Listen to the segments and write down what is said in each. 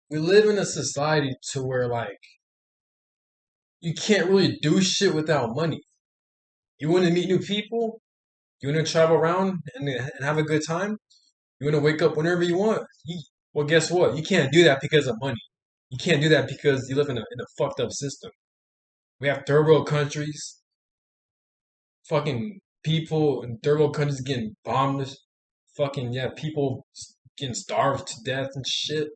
we live in a society to where like you can't really do shit without money. You want to meet new people, you want to travel around and have a good time, you want to wake up whenever you want. Well, guess what? You can't do that because of money. You can't do that because you live in a fucked up system. We have third world countries, fucking people in third world countries getting bombed, fucking yeah, people getting starved to death and shit.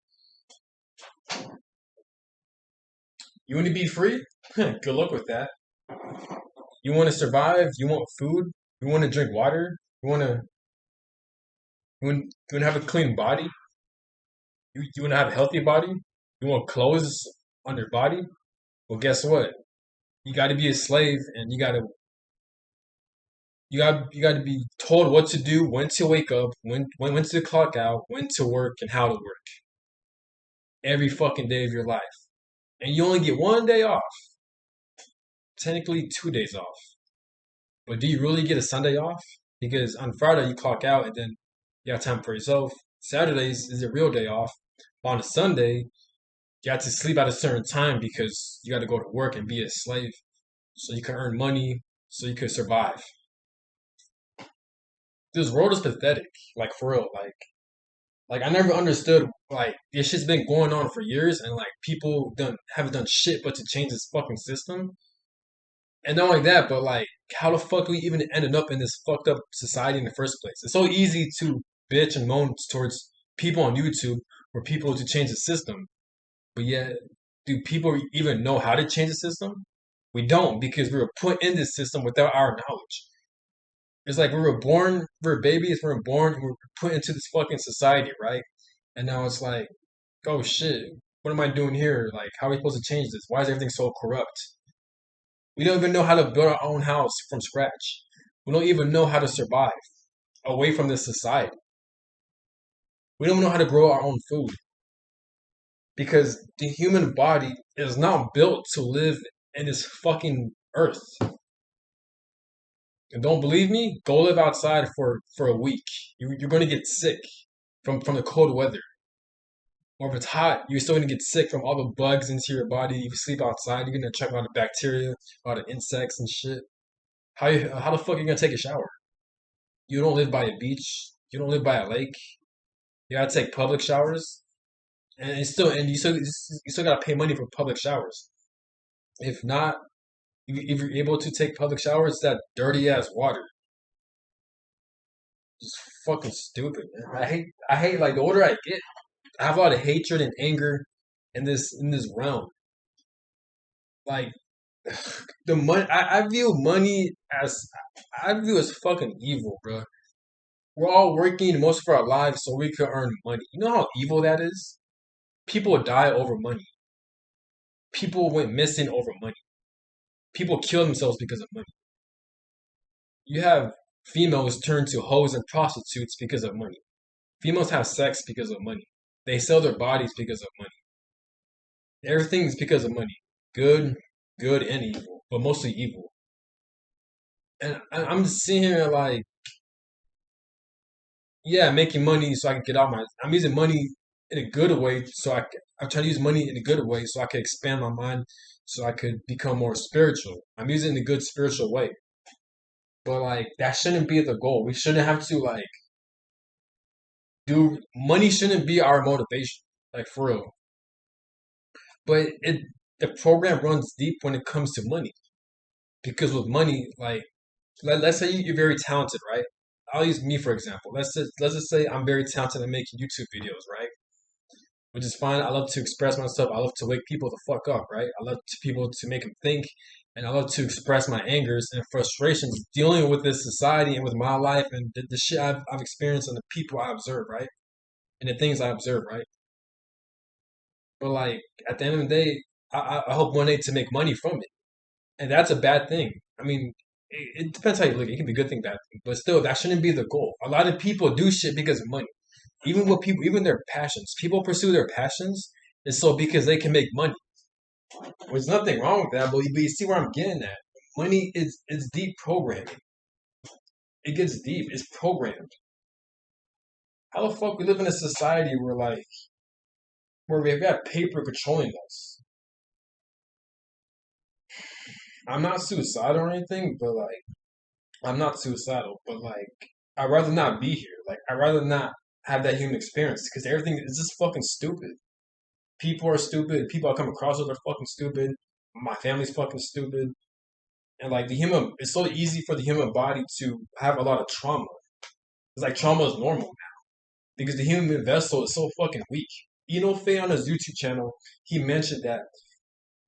You want to be free? Good luck with that. You want to survive? You want food? You want to drink water? You want to you want to have a clean body? You want to have a healthy body? You want clothes on your body? Well, guess what? You got to be a slave, and you got to be told what to do, when to wake up, when to clock out, when to work, and how to work every fucking day of your life. And you only get one day off, technically 2 days off. But do you really get a Sunday off? Because on Friday you clock out and then you have time for yourself. Saturdays is a real day off. On a Sunday, you have to sleep at a certain time because you got to go to work and be a slave so you can earn money, so you can survive. This world is pathetic, like for real. Like I never understood like this shit's been going on for years and like people done haven't done shit but to change this fucking system. And not only that, but like, how the fuck we even ended up in this fucked up society in the first place? It's so easy to bitch and moan towards people on YouTube or people to change the system, but yet, do people even know how to change the system? We don't because we were put in this system without our knowledge. It's like we were babies, we were born, and we were put into this fucking society, right? And now it's like, oh shit, what am I doing here? Like, how are we supposed to change this? Why is everything so corrupt? We don't even know how to build our own house from scratch. We don't even know how to survive away from this society. We don't know how to grow our own food because the human body is not built to live in this fucking earth. And don't believe me? Go live outside for a week. You're going to get sick from the cold weather. Or if it's hot, you're still going to get sick from all the bugs into your body. You sleep outside, you're going to check out the bacteria, all the insects and shit. How the fuck are you going to take a shower? You don't live by a beach. You don't live by a lake. You gotta take public showers, and you still gotta pay money for public showers. If not, if you're able to take public showers, it's that dirty ass water. It's fucking stupid, man. I hate like the older I get, I have a lot of hatred and anger in this realm. Like the money, I view money as I view as fucking evil, bro. We're all working most of our lives so we can earn money. You know how evil that is? People die over money. People went missing over money. People kill themselves because of money. You have females turn to hoes and prostitutes because of money. Females have sex because of money. They sell their bodies because of money. Everything is because of money. Good, good and evil, but mostly evil. And I'm just sitting here like, yeah, making money so I can get out my. I'm using money in a good way, I'm trying to use money in a good way so I can expand my mind, so I could become more spiritual. I'm using it in a good spiritual way, but like that shouldn't be the goal. We shouldn't have to like do money shouldn't be our motivation, like for real. But the program runs deep when it comes to money because with money, like let's say you're very talented, right? I'll use me for example. Let's just say I'm very talented at making YouTube videos, right? Which is fine. I love to express myself. I love to wake people the fuck up, right? I love people to make them think, and I love to express my angers and frustrations dealing with this society and with my life and the shit I've experienced and the people I observe, right? And the things I observe, right? But like at the end of the day, I hope one day to make money from it, and that's a bad thing. I mean, it depends how you look. It can be a good thing, bad thing, but still, that shouldn't be the goal. A lot of people do shit because of money. Even their passions. People pursue their passions is so because they can make money. There's nothing wrong with that, but you see where I'm getting at. Money is deep programming. It gets deep. It's programmed. How the fuck we live in a society where like where we have paper controlling us. I'm not suicidal or anything, but like I'm not suicidal, but like I'd rather not be here. Like I'd rather not have that human experience because everything is just fucking stupid. People are stupid. People I come across with are fucking stupid. My family's fucking stupid. And like the human, it's so easy for the human body to have a lot of trauma. It's like trauma is normal now because the human vessel is so fucking weak. Faye on his YouTube channel, he mentioned that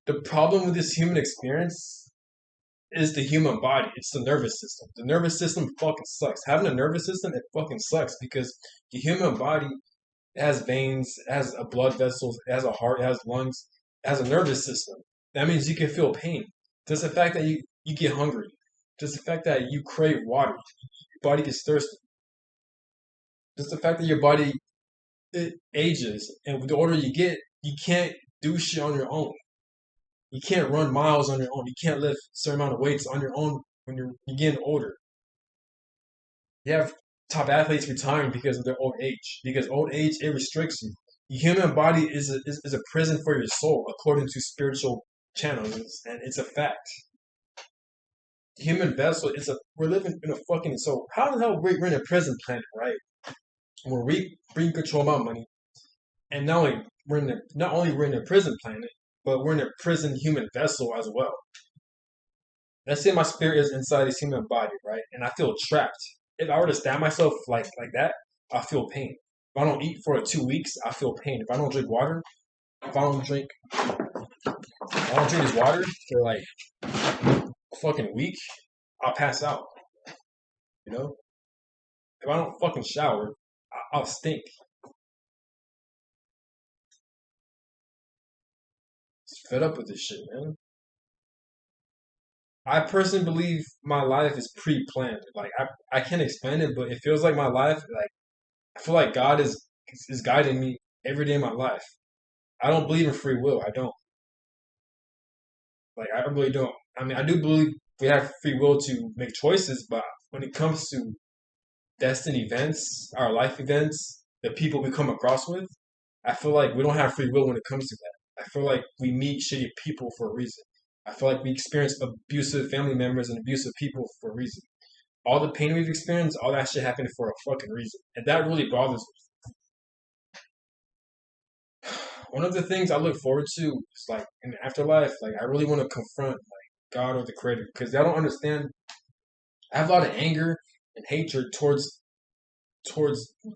the problem with this human experience is the human body. It's the nervous system. The nervous system fucking sucks. Having a nervous system, it fucking sucks because the human body has veins, has a blood vessels, it has a heart, it has lungs, it has a nervous system. That means you can feel pain. Just the fact that you get hungry. Just the fact that you crave water. Your body gets thirsty. Just the fact that your body it ages, and the older you get, you can't do shit on your own. You can't run miles on your own. You can't lift a certain amount of weights on your own when you're getting older. You have top athletes retiring because of their old age. Because old age, it restricts you. The human body is a prison for your soul, according to spiritual channels, and it's a fact. The human vessel is we're living in a fucking so how the hell we're in a prison planet, right? Where we bring control of our money, and not only we're in a prison planet, but we're in a prison human vessel as well. Let's say my spirit is inside this human body, right? And I feel trapped. If I were to stab myself like that, I feel pain. If I don't eat for 2 weeks, I feel pain. If I don't drink water, if I don't drink this water for like a fucking week, I'll pass out. You know? If I don't fucking shower, I'll stink. Just fed up with this shit, man. I personally believe my life is pre-planned. Like I can't explain it, but it feels like my life. Like I feel like God is guiding me every day of my life. I don't believe in free will. I don't. Like I really don't. I mean, I do believe we have free will to make choices, but when it comes to destined events, our life events, the people we come across with, I feel like we don't have free will when it comes to that. I feel like we meet shitty people for a reason. I feel like we experience abusive family members and abusive people for a reason. All the pain we've experienced, all that shit happened for a fucking reason. And that really bothers me. One of the things I look forward to is like in the afterlife, like I really want to confront like God or the creator because I don't understand. I have a lot of anger and hatred towards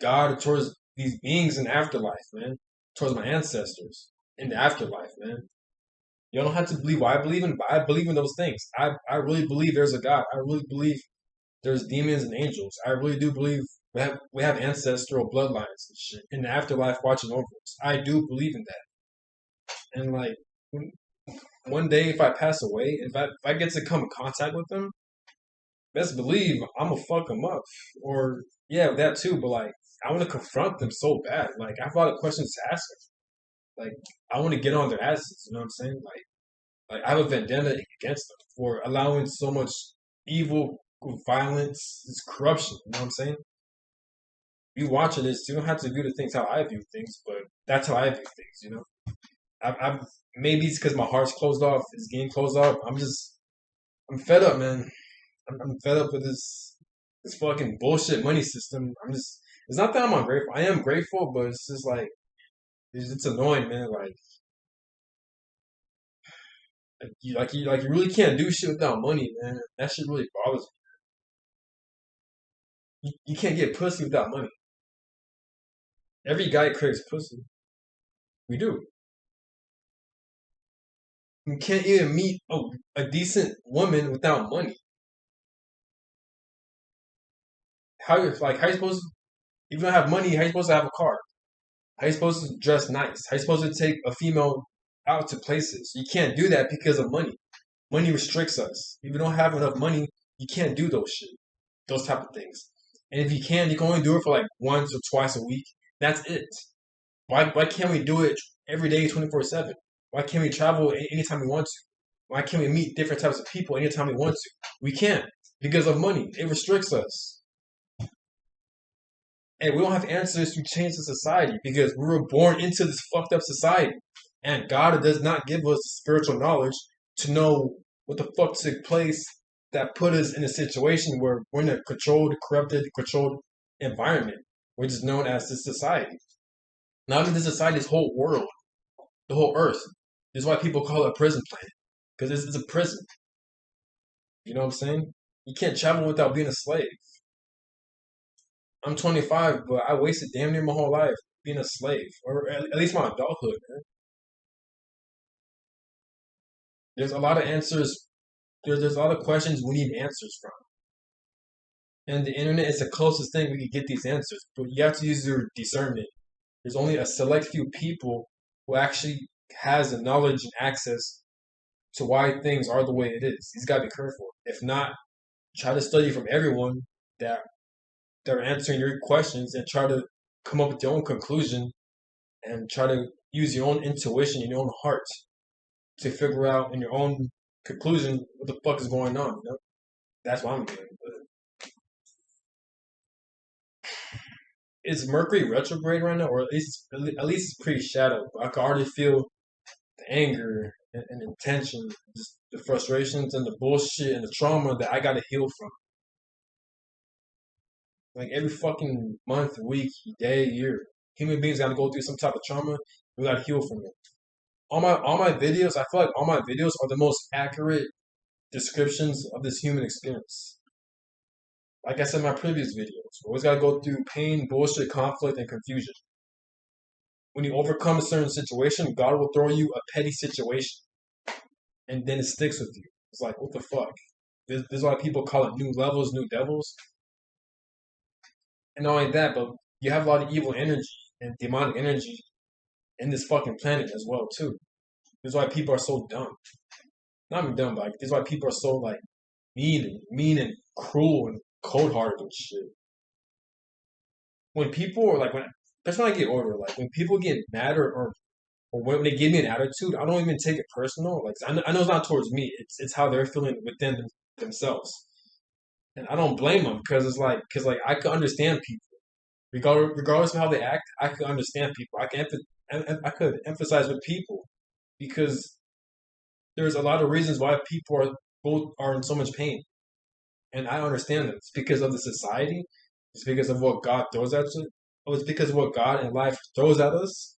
God or towards these beings in the afterlife, man. Towards my ancestors in the afterlife, man. You don't have to believe what I believe in, but I believe in those things. I really believe there's a God. I really believe there's demons and angels. I really do believe we have ancestral bloodlines and shit in the afterlife watching over us. I do believe in that. And like one day if I pass away, if I get to come in contact with them, best believe I'm gonna fuck them up. Or yeah, that too. But like I want to confront them so bad. Like I have a lot of questions to ask them. Like I want to get on their asses. You know what I'm saying? Like I have a vendetta against them for allowing so much evil, violence, this corruption. You know what I'm saying? You watching this, you don't have to view the things how I view things, but that's how I view things. I'm maybe it's because my heart's closed off, it's getting closed off. I'm fed up, man. I'm fed up with this fucking bullshit money system. It's not that I'm ungrateful. I am grateful, but it's just like it's annoying, man. Like you really can't do shit without money, man. That shit really bothers me. You can't get pussy without money. Every guy craves pussy. We do. You can't even meet a decent woman without money. How you supposed to if you don't have money, how you supposed to have a car? How you supposed to dress nice? How you supposed to take a female out to places? You can't do that because of money. Money restricts us. If you don't have enough money, you can't do those type of things. And if you can only do it for like once or twice a week. That's it. Why can't we do it every day, 24/7? Why can't we travel anytime we want to? Why can't we meet different types of people anytime we want to? We can't because of money. It restricts us. And we don't have answers to change the society because we were born into this fucked up society. And God does not give us spiritual knowledge to know what the fuck took place that put us in a situation where we're in a controlled, corrupted, controlled environment, which is known as this society. Not only this society, this whole world, the whole earth. This is why people call it a prison planet. Because it's a prison. You know what I'm saying? You can't travel without being a slave. I'm 25, but I wasted damn near my whole life being a slave, or at least my adulthood, man. There's a lot of answers. There's a lot of questions we need answers from. And the internet is the closest thing we can get these answers. But you have to use your discernment. There's only a select few people who actually has the knowledge and access to why things are the way it is. He's got to be careful. If not, try to study from everyone that they're answering your questions and try to come up with your own conclusion and try to use your own intuition and your own heart to figure out in your own conclusion what the fuck is going on. You know? That's what I'm doing. But is Mercury retrograde right now, or at least it's pretty shadow. I can already feel the anger and the tension, just the frustrations and the bullshit and the trauma that I got to heal from. Like every fucking month, week, day, year, human beings got to go through some type of trauma. We got to heal from it. All my videos, I feel like all my videos are the most accurate descriptions of this human experience. Like I said in my previous videos, we always gotta go through pain, bullshit, conflict, and confusion. When you overcome a certain situation, God will throw you a petty situation, and then it sticks with you. It's like, what the fuck? This is why people call it new levels, new devils. And not only that, but you have a lot of evil energy and demonic energy in this fucking planet as well, too. This is why people are so dumb. Not even dumb, but like, this is why people are so like mean and cruel and cold hearted and shit. When people are like when that's when I get older, like when people get mad or when they give me an attitude, I don't even take it personal. Like I know it's not towards me. It's how they're feeling within themselves. And I don't blame them because I could understand people regardless of how they act. I could understand people. I could empathize with people because there's a lot of reasons why people are in so much pain, and I understand that it's because of the society. It's because of what God throws at you. Oh, it's because of what God and life throws at us.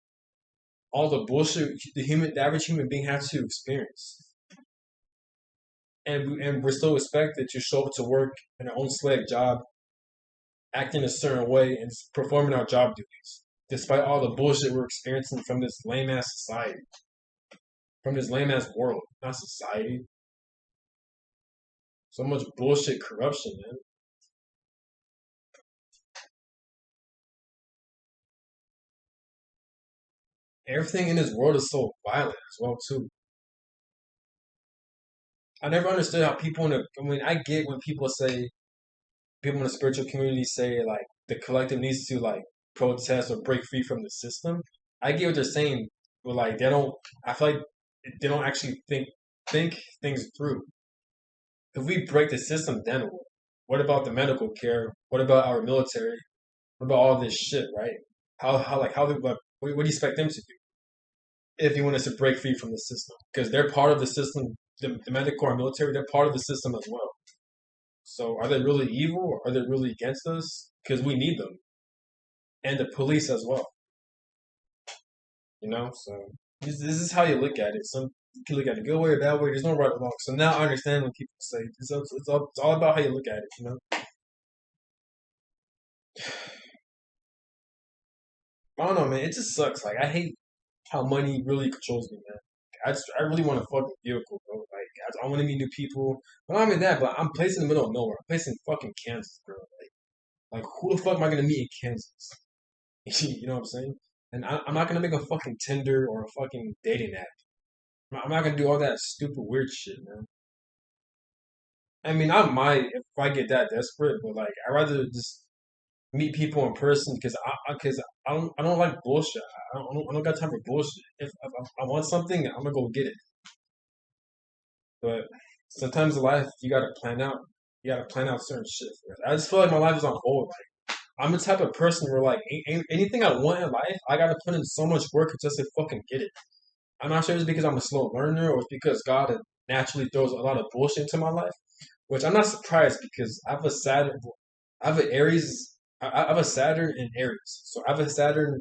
All the bullshit the average human being has to experience, and we're still expected to show up to work in our own slave job, acting a certain way, and performing our job duties, despite all the bullshit we're experiencing from this lame ass society, from this lame ass world, not society. So much bullshit corruption, man. Everything in this world is so violent as well too. I never understood how people in the. I mean, I get when people in the spiritual community say like the collective needs to like protest or break free from the system. I get what they're saying, but like they don't. I feel like they don't actually think things through. If we break the system, then what? What about the medical care? What about our military? What about all this shit, right? How what do you expect them to do if you want us to break free from the system? Because they're part of the system. The medical or military, they're part of the system as well. So are they really evil or are they really against us? Because we need them. And the police as well. You know? So this is how you look at it. Some you can look at it a good way or bad way. There's no right or wrong. So now I understand when people say it's all about how you look at it, you know? I don't know, man. It just sucks. Like I hate how money really controls me, man. I really want a fucking vehicle, bro. Like I want to meet new people. But not only that, but I'm placed in the middle of nowhere. I'm placed in fucking Kansas, bro. Like who the fuck am I gonna meet in Kansas? You know what I'm saying? And I'm not gonna make a fucking Tinder or a fucking dating app. I'm not gonna do all that stupid weird shit, man. I mean, I might if I get that desperate, but like I rather just meet people in person because I don't like bullshit. I don't got time for bullshit. If I want something, I'm gonna go get it. But sometimes in life you gotta plan out. You gotta plan out certain shit. I just feel like my life is on hold. Like I'm the type of person where like anything I want in life, I gotta put in so much work just to fucking get it. I'm not sure if it's because I'm a slow learner or it's because God naturally throws a lot of bullshit into my life, which I'm not surprised because I have a Saturn, I have an Aries, I have a Saturn in Aries, so I have a Saturn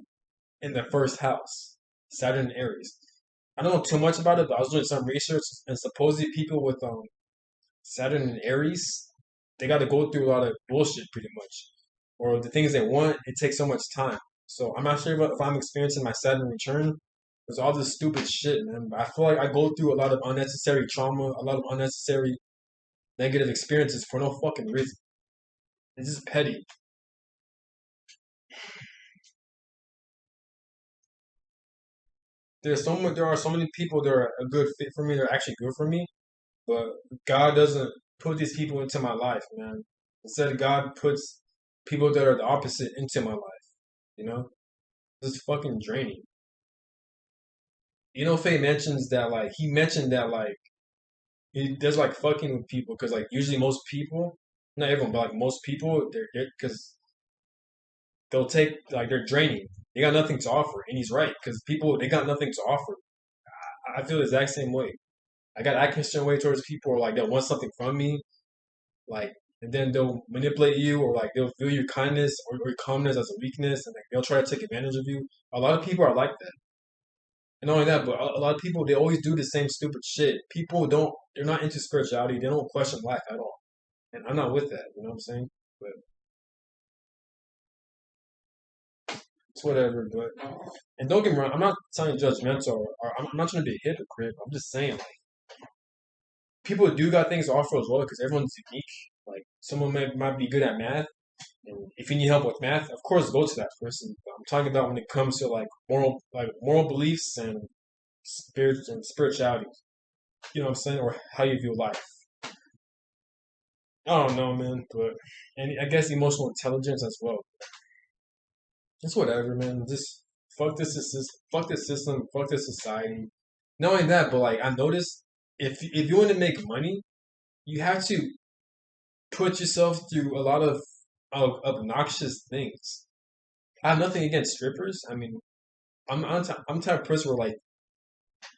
in the first house, Saturn in Aries. I don't know too much about it, but I was doing some research, and supposedly people with Saturn and Aries, they got to go through a lot of bullshit pretty much, or the things they want. It takes so much time. So I'm not sure if I'm experiencing my Saturn return. There's all this stupid shit, man. But I feel like I go through a lot of unnecessary trauma, a lot of unnecessary negative experiences for no fucking reason. It's just petty. There are so many people that are a good fit for me. They're actually good for me, but God doesn't put these people into my life, man. Instead, God puts people that are the opposite into my life. You know, it's fucking draining. You know, Faye mentions that like he mentioned that like he does like fucking with people because like usually most people, not everyone, but like most people, they're because they'll take like they're draining. They got nothing to offer, and he's right because people they got nothing to offer. I feel the exact same way. I got act a certain way towards people, or like they'll want something from me, like, and then they'll manipulate you, or like they'll view your kindness or your calmness as a weakness, and like they'll try to take advantage of you. A lot of people are like that. And not only that, but a lot of people they always do the same stupid shit. People don't they're not into spirituality. They don't question life at all. And I'm not with that. You know what I'm saying? But it's whatever. But and don't get me wrong, I'm not sounding judgmental or I'm not trying to be a hypocrite. I'm just saying like people do got things to offer as well because everyone's unique. Like someone might be good at math, and if you need help with math, of course go to that person. But I'm talking about when it comes to like moral beliefs and spirituality. You know what I'm saying, or how you view life. I don't know, man, but and I guess emotional intelligence as well. It's whatever, man. Just fuck this system, fuck this society. Not only that, but like I noticed, if you want to make money, you have to put yourself through a lot of obnoxious things. I have nothing against strippers. I mean, I'm the type of person where like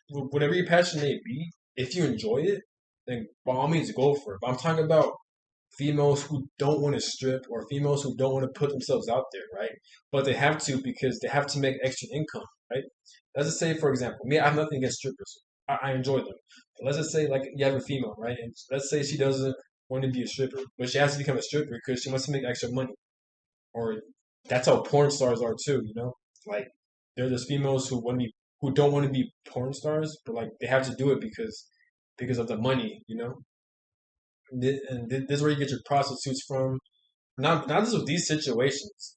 whatever your passion may be, if you enjoy it, then by all means go for it. But I'm talking about females who don't want to strip or females who don't want to put themselves out there, right? But they have to because they have to make extra income, right? Let's just say, for example, me, I have nothing against strippers. I enjoy them. But let's just say, like, you have a female, right? And let's say she doesn't want to be a stripper, but she has to become a stripper because she wants to make extra money. Or that's how porn stars are too, you know? Like, there's females who don't want to be porn stars, but like they have to do it because of the money, you know? This is where you get your prostitutes from. Not just with these situations.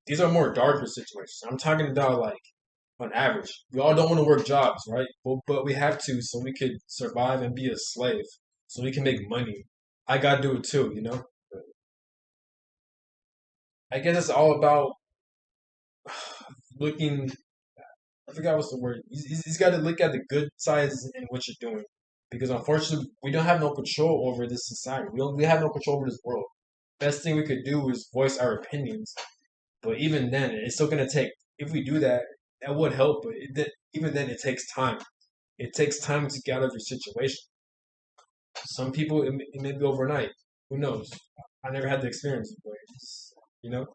These are more darker situations. I'm talking about like on average. We all don't want to work jobs, right? But we have to so we could survive and be a slave. So we can make money. I gotta do it too, you know? But I guess it's all about looking I forgot what's the word. He's got to look at the good sides in what you're doing. Because unfortunately, we don't have no control over this society. We have no control over this world. Best thing we could do is voice our opinions. But even then, it's still gonna take. If we do that, that would help. But even then, it takes time. It takes time to get out of your situation. Some people, it may be overnight. Who knows? I never had the experience, but you know,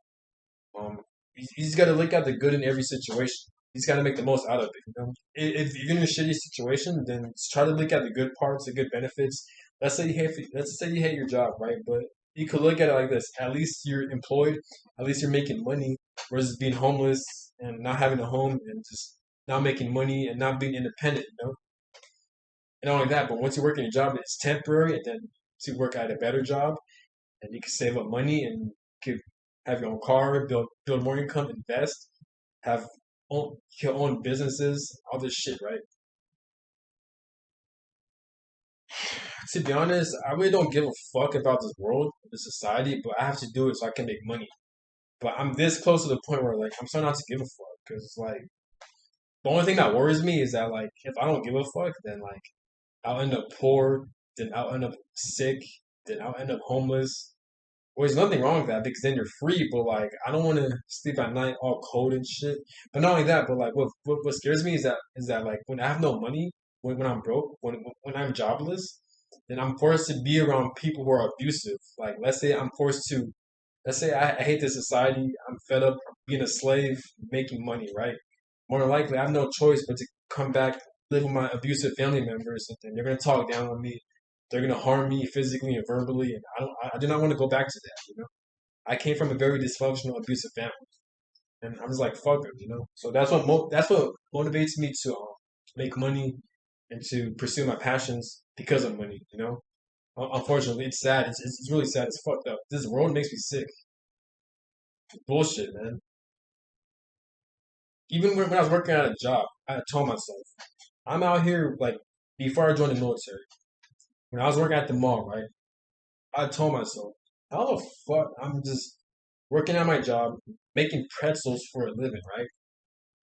you just got to look at the good in every situation. You just got to make the most out of it. You know, if you're in a shitty situation, then just try to look at the good parts, the good benefits. Let's say you hate your job, right? But you could look at it like this: at least you're employed, at least you're making money, versus being homeless and not having a home and just not making money and not being independent. You know, and not only that, but once you work in a job, it's temporary, and then to work at a better job, and you can save up money and could have your own car, build more income, invest, have your own businesses, all this shit, right? To be honest, I really don't give a fuck about this world, this society, but I have to do it so I can make money. But I'm this close to the point where like I'm starting not to give a fuck because like the only thing that worries me is that like if I don't give a fuck, then like I'll end up poor, then I'll end up sick, then I'll end up homeless, Well, there's nothing wrong with that because then you're free. But like, I don't want to sleep at night all cold and shit. But not only that, but like, what scares me is that like when I have no money, when I'm broke, when I'm jobless, then I'm forced to be around people who are abusive. Like, let's say I hate this society. I'm fed up being a slave, making money. Right? More than likely, I have no choice but to come back, live with my abusive family members, and they're gonna talk down on me. They're gonna harm me physically and verbally, and I do not want to go back to that. I came from a very dysfunctional, abusive family, and I was like, "Fuck it," So that's what motivates me to make money and to pursue my passions because of money. Unfortunately, it's sad. It's really sad. It's fucked up. This world makes me sick. It's bullshit, man. Even when I was working at a job, I told myself, I'm out here like before I joined the military. When I was working at the mall, right? I told myself, how the fuck I'm just working at my job, making pretzels for a living, right?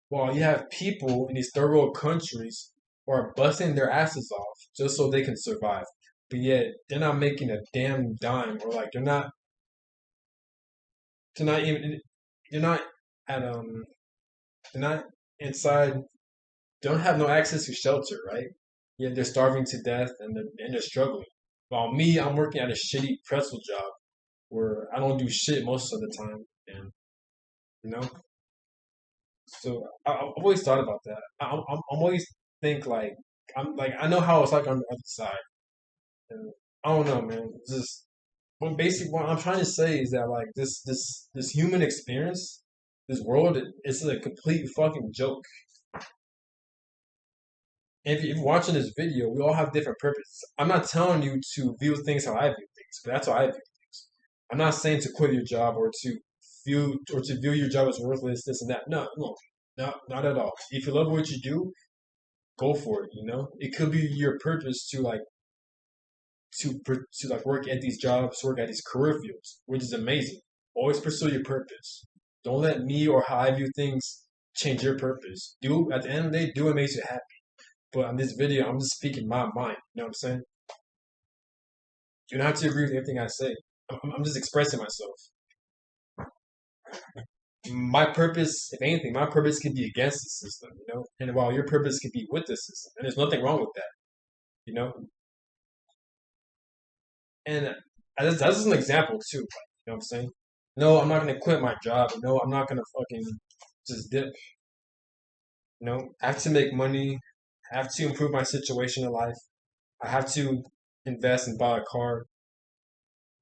While you have people in these third world countries who are busting their asses off just so they can survive. But yet they're not making a damn dime, or like they're not even they're not at they're not inside, don't have no access to shelter, right? Yet they're starving to death and they're struggling. While me, I'm working at a shitty pretzel job where I don't do shit most of the time, and you know. So I've always thought about that. I'm always think like I know how it's like on the other side, and I don't know, man. It's just what I'm trying to say is that like this human experience, this world is a complete fucking joke. And if you're watching this video, we all have different purposes. I'm not telling you to view things how I view things, but that's how I view things. I'm not saying to quit your job or to view your job as worthless, this and that. No, no, not at all. If you love what you do, go for it. It could be your purpose to like to like work at these jobs, work at these career fields, which is amazing. Always pursue your purpose. Don't let me or how I view things change your purpose. Do at the end of the day, do what makes you happy. But on this video, I'm just speaking my mind. You know what I'm saying? You don't have to agree with everything I say. I'm just expressing myself. My purpose, if anything, my purpose could be against the system. And while your purpose could be with the system, and there's nothing wrong with that, you know. And that's just an example too. Like, you know what I'm saying? No, I'm not gonna quit my job. No, I'm not gonna fucking just dip. I have to make money. I have to improve my situation in life. I have to invest and buy a car.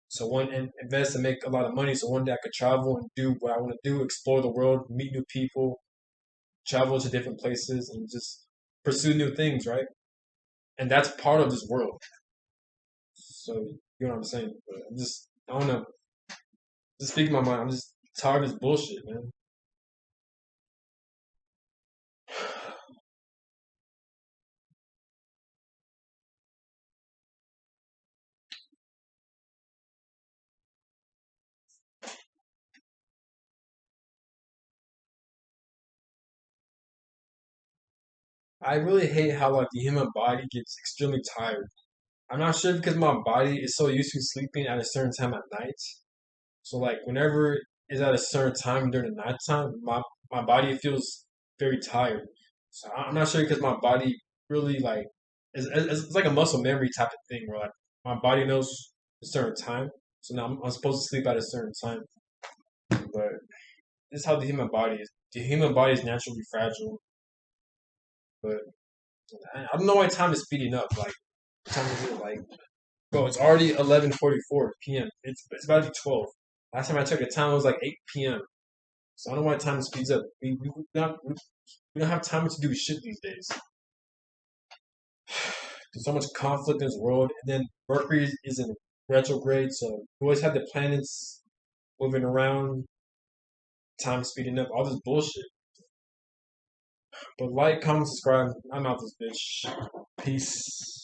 So and invest and make a lot of money. So one day I could travel and do what I want to do, explore the world, meet new people, travel to different places, and just pursue new things, right? And that's part of this world. So you know what I'm saying? But I don't know. Just speaking my mind. I'm just tired of this bullshit, man. I really hate how like the human body gets extremely tired. I'm not sure because my body is so used to sleeping at a certain time at night. So like whenever it's at a certain time during the nighttime, my body feels very tired. So I'm not sure because my body really like it's like a muscle memory type of thing where like my body knows a certain time. So now I'm supposed to sleep at a certain time. But this is how the human body is. The human body is naturally fragile. But I don't know why time is speeding up. Like what time is it? Like bro, it's already 11:44 p.m. It's about to be 12. Last time I checked the time it was like 8 p.m. So I don't know why time speeds up. We don't have time to do shit these days. There's so much conflict in this world, and then Mercury is in retrograde, so we always have the planets moving around, time speeding up, all this bullshit. But like, comment, subscribe. I'm out this bitch. Peace.